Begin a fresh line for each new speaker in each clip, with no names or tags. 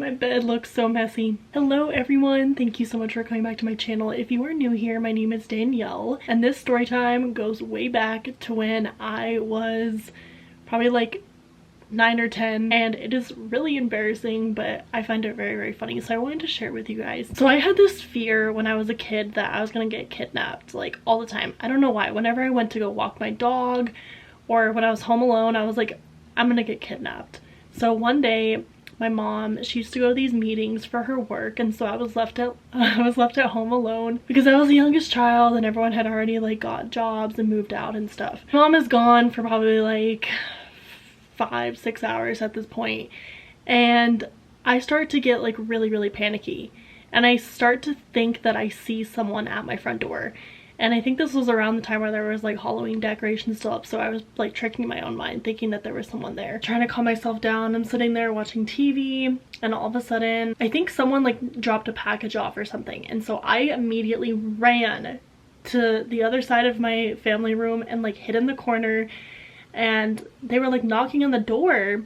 My bed looks so messy. Hello everyone, thank you so much for coming back to my channel. If you are new here, my name is Danielle, and this story time goes way back to when I was probably like 9 or 10, and it is really embarrassing, but I find it very, very funny, so I wanted to share it with you guys. So I had this fear when I was a kid that I was gonna get kidnapped, like all the time. I don't know why. Whenever I went to go walk my dog or when I was home alone, I was like, I'm gonna get kidnapped. So one day my mom, she used to go to these meetings for her work, and so I was left at home alone because I was the youngest child and everyone had already like got jobs and moved out and stuff. Mom is gone for probably like 5-6 hours at this point, and I start to get like really panicky, and I start to think that I see someone at my front door. And I think this was around the time where there was like Halloween decorations still up, so I was like tricking my own mind thinking that there was someone there. Trying to calm myself down, I'm sitting there watching TV, and all of a sudden I think someone like dropped a package off or something, and so I immediately ran to the other side of my family room and like hid in the corner, and they were like knocking on the door,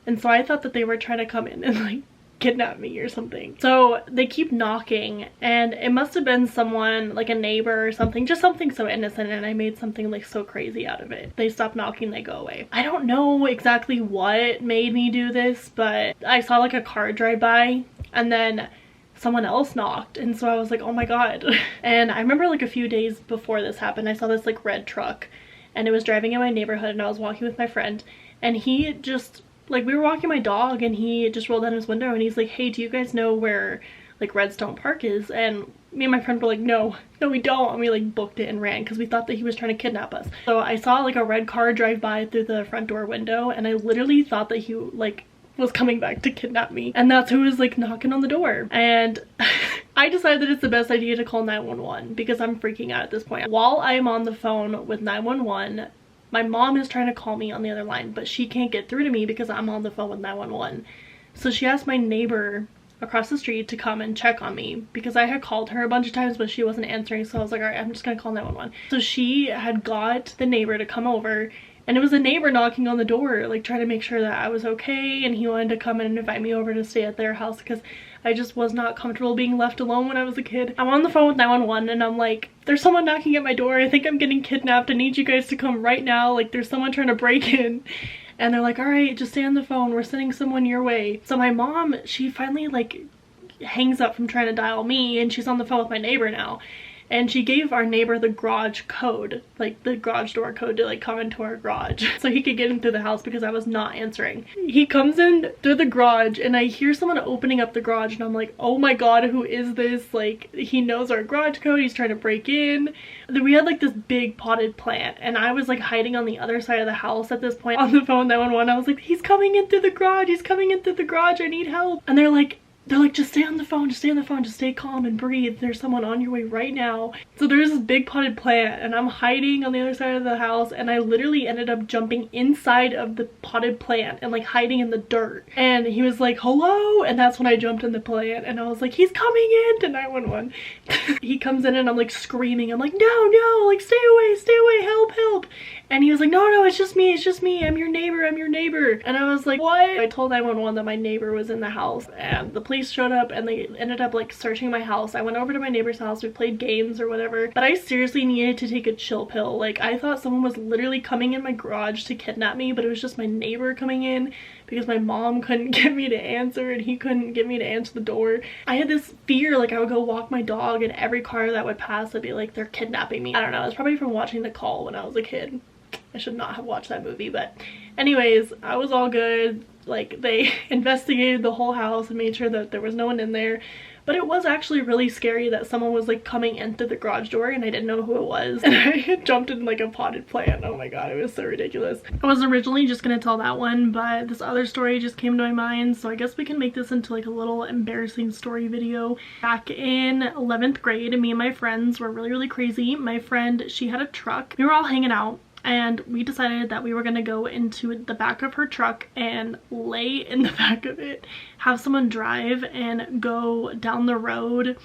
and so I thought that they were trying to come in and like kidnap me or something. So they keep knocking, and it must have been someone like a neighbor or something, just something so innocent, and I made something like so crazy out of it. They stop knocking, they go away. I don't know exactly what made me do this, but I saw like a car drive by and then someone else knocked, and so I was like, oh my god. And I remember like a few days before this happened, I saw this like red truck, and it was driving in my neighborhood, and I was walking with my friend, and he just like, we were walking my dog, and he just rolled down his window and he's like, hey, do you guys know where like Redstone Park is? And me and my friend were like, no we don't, and we like booked it and ran because we thought that he was trying to kidnap us. So I saw like a red car drive by through the front door window, and I literally thought that he like was coming back to kidnap me, and that's who was like knocking on the door. And I decided that it's the best idea to call 911 because I'm freaking out at this point. While I'm on the phone with 911, my mom is trying to call me on the other line, but she can't get through to me because I'm on the phone with 911. So she asked my neighbor across the street to come and check on me because I had called her a bunch of times, but she wasn't answering. So I was like, all right, I'm just gonna call 911. So she had got the neighbor to come over, and it was a neighbor knocking on the door, like trying to make sure that I was okay, and he wanted to come in and invite me over to stay at their house because I just was not comfortable being left alone when I was a kid. I'm on the phone with 911 and I'm like, there's someone knocking at my door. I think I'm getting kidnapped. I need you guys to come right now. Like, there's someone trying to break in. And they're like, all right, just stay on the phone. We're sending someone your way. So my mom, she finally like hangs up from trying to dial me, and she's on the phone with my neighbor now. And she gave our neighbor the garage code, like the garage door code, to like come into our garage so he could get in through the house because I was not answering. He comes in through the garage, and I hear someone opening up the garage, and I'm like, oh my god, who is this? Like, he knows our garage code, he's trying to break in. We had like this big potted plant, and I was like hiding on the other side of the house at this point on the phone 911. I was like, he's coming in through the garage, he's coming in through the garage, I need help. And they're like, just stay on the phone, just stay on the phone, just stay calm and breathe. There's someone on your way right now. So there's this big potted plant, and I'm hiding on the other side of the house, and I literally ended up jumping inside of the potted plant and like hiding in the dirt. And he was like, hello? And that's when I jumped in the plant, and I was like, he's coming in to 911. He comes in and I'm like screaming. I'm like, no, like stay away, help. And he was like, no, it's just me, I'm your neighbor. And I was like, what? I told 911 that my neighbor was in the house, and the police showed up, and they ended up like searching my house. I went over to my neighbor's house, we played games or whatever, but I seriously needed to take a chill pill. Like, I thought someone was literally coming in my garage to kidnap me, but it was just my neighbor coming in because my mom couldn't get me to answer, and he couldn't get me to answer the door. I had this fear, like I would go walk my dog, and every car that would pass I'd be like, they're kidnapping me. I don't know, it's probably from watching The Call when I was a kid. I should not have watched that movie, but anyways, I was all good. Like, they investigated the whole house and made sure that there was no one in there, but it was actually really scary that someone was like coming into the garage door and I didn't know who it was, and I had jumped in like a potted plant. Oh my god, it was so ridiculous. I was originally just gonna tell that one, but this other story just came to my mind, so I guess we can make this into like a little embarrassing story video. Back in 11th grade, me and my friends were really crazy. My friend, she had a truck. We were all hanging out, and we decided that we were gonna go into the back of her truck and lay in the back of it, have someone drive, and go down the road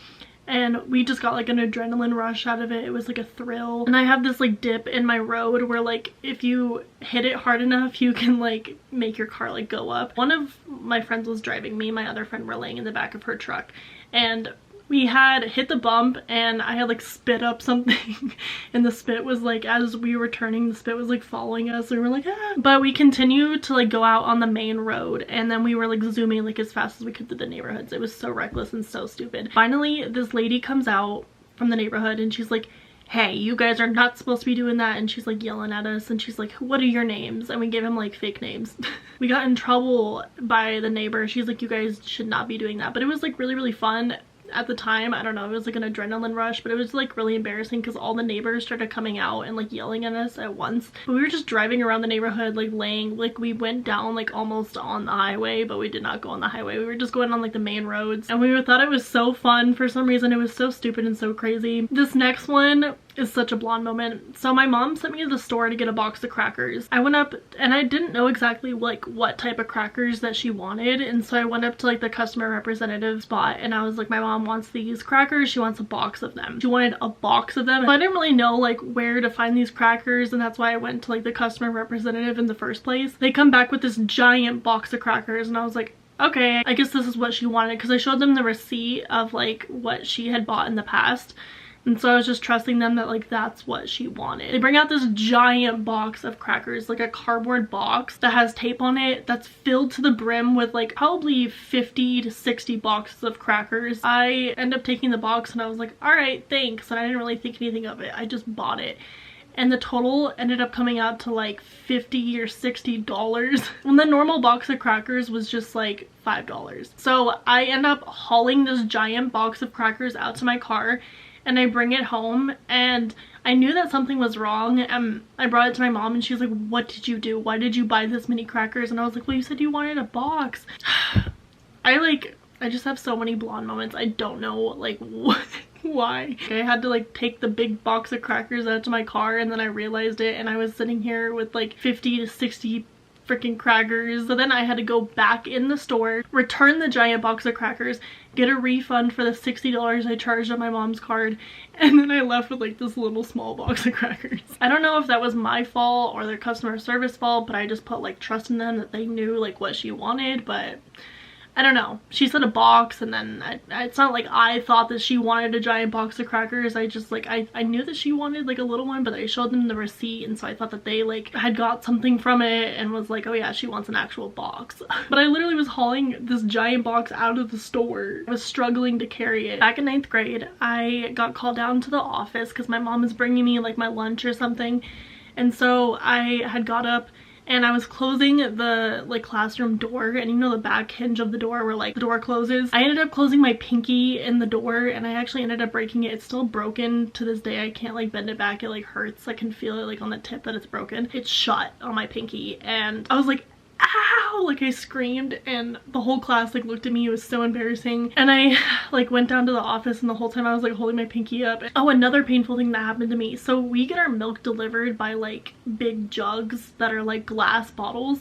and we just got like an adrenaline rush out of it. It was like a thrill. And I have this like dip in my road where like if you hit it hard enough you can like make your car like go up. One of my friends was driving, me and my other friend were laying in the back of her truck, and we had hit the bump and I had like spit up something and the spit was like, as we were turning, the spit was like following us. We were like, ah. But we continued to like go out on the main road, and then we were like zooming like as fast as we could through the neighborhoods. It was so reckless and so stupid. Finally, this lady comes out from the neighborhood and she's like, hey, you guys are not supposed to be doing that. And she's like yelling at us, and she's like, what are your names? And we give him like fake names. We got in trouble by the neighbor. She's like, you guys should not be doing that. But it was like really, really fun. At the time, I don't know, it was like an adrenaline rush, but it was like really embarrassing because all the neighbors started coming out and like yelling at us at once. But we were just driving around the neighborhood, like laying, like we went down like almost on the highway, but we did not go on the highway. We were just going on like the main roads, and we thought it was so fun. For some reason it was so stupid and so crazy. This next one is such a blonde moment. So my mom sent me to the store to get a box of crackers. I went up and I didn't know exactly like what type of crackers that she wanted, and so I went up to like the customer representative spot and I was like, my mom wants these crackers, she wants a box of them. She wanted a box of them. So I didn't really know like where to find these crackers, and that's why I went to like the customer representative in the first place. They come back with this giant box of crackers and I was like, okay, I guess this is what she wanted, because I showed them the receipt of like what she had bought in the past. And so I was just trusting them that like that's what she wanted. They bring out this giant box of crackers, like a cardboard box that has tape on it that's filled to the brim with like probably 50 to 60 boxes of crackers. I end up taking the box and I was like, all right, thanks. And I didn't really think anything of it. I just bought it. And the total ended up coming out to like $50 or $60 when the normal box of crackers was just like $5. So I end up hauling this giant box of crackers out to my car, and I bring it home, and I knew that something was wrong. I brought it to my mom and she was like, what did you do? Why did you buy this many crackers? And I was like, well, you said you wanted a box. I just have so many blonde moments. I don't know like what, why. I had to like take the big box of crackers out to my car, and then I realized it, and I was sitting here with like 50 to 60 freaking crackers. So then I had to go back in the store, return the giant box of crackers, get a refund for the $60 I charged on my mom's card, and then I left with like this little small box of crackers. I don't know if that was my fault or their customer service fault, but I just put like trust in them that they knew like what she wanted. But I don't know. She said a box, and then it's not like I thought that she wanted a giant box of crackers. I just like, I knew that she wanted like a little one, but I showed them the receipt, and so I thought that they like had got something from it and was like, oh yeah, she wants an actual box. But I literally was hauling this giant box out of the store. I was struggling to carry it. Back in 9th grade, I got called down to the office because my mom was bringing me like my lunch or something, and so I had got up and I was closing the like classroom door, and you know the back hinge of the door where like the door closes. I ended up closing my pinky in the door, and I actually ended up breaking it. It's still broken to this day. I can't like bend it back. It like hurts. I can feel it like on the tip that it's broken. It's shut on my pinky, and I was like, ow, like I screamed, and the whole class like looked at me. It was so embarrassing, and I like went down to the office, and the whole time I was like holding my pinky up. Oh, another painful thing that happened to me. So we get our milk delivered by like big jugs that are like glass bottles,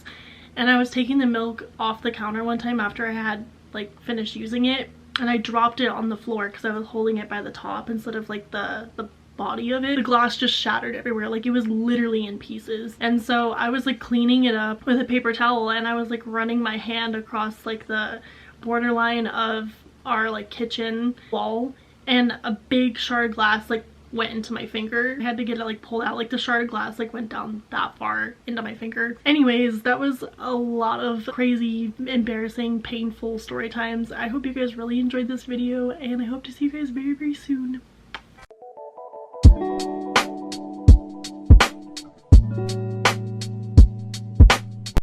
and I was taking the milk off the counter one time after I had like finished using it, and I dropped it on the floor because I was holding it by the top instead of like the body of it. The glass just shattered everywhere, like it was literally in pieces. And so I was like cleaning it up with a paper towel, and I was like running my hand across like the borderline of our like kitchen wall, and a big shard of glass like went into my finger. I had to get it like pulled out. Like the shard of glass like went down that far into my finger. Anyways, that was a lot of crazy, embarrassing, painful story times. I hope you guys really enjoyed this video, and I hope to see you guys very, very soon.